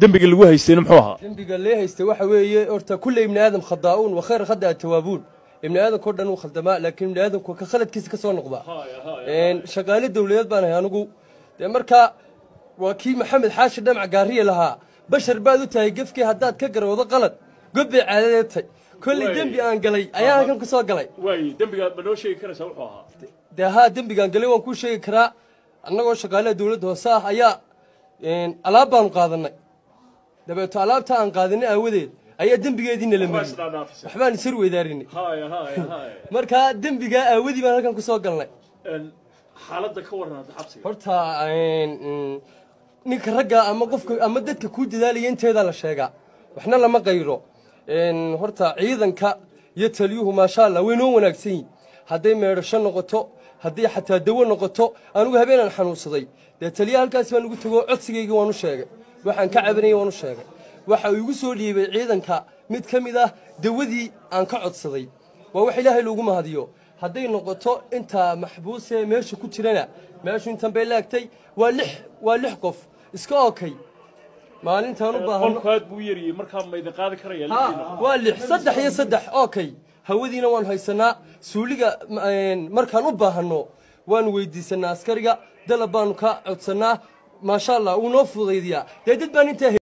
dembiga lagu haystayna muxuu ahaa dembiga lee haystay waxa weeye horta kulli ibn aadam khadaa'un wa khayr khada'a tawaabuun ibn aadam ko dhan uu khaldama laakiin ibn aadamku ka khaladkiisa ka soo noqda shaqaale dawladeed baan ahay anigu marka waa kii maxamed xaashi dhamac gaariye lahaa bashar baad u tahay gefkii haddaad ka garowdo qalad gobbay caadadeedtay kulli dembi aan galay ayaa halkan ku soo galay way dembiga ma noo sheegi karaysaa wuxuu ahaa dee haa dembigaan galay waan kuu sheegi karaa annagoo shaqaalaha dawladda hoose ah ayaa alaab baanu qaadanay dabeeto alaabta aan qaadanay aawadeed ayaa dembigeediina la mariyey waxbaan isir weydaarinay markaa dembigaa aawadii baan halkan ku soo galnay xaaladda ka warranta xabsiga horta ninka ragga ama qofka ama dadka kuu dadaalaya inteeda la sheegaa waxna lama qayro horta ciidanka iyo taliyuhu maasha Allah way noo wanaagsan yihiin hadday meedhasho noqoto haddii xataa dawo noqoto anigu habeenaan xanuunsaday dee taliyaha halkaas baan ugu tago codsigayga waan u sheegay waxaan ka cabanayay waan u sheegay waxa uu igu soo dhiibay ciidanka mid ka mid ah dawadii aan ka codsaday waa wax ilaahay loogu mahadiyo hadday noqoto inta maxbuus ee meesha ku jirana meeshu intan bay laagtay waa lix qof iska okay maalintaan u baahan qolkaad buu yariyay markaa ma idin qaadi karaya waa lix saddex iyo saddex okay hawadiina waan haysanaa suuliga markaan u baahano waan weydiisanaa askariga dalab baanu ka codsanaa maasha Allah uu noo fudaydiyaa dad baan inta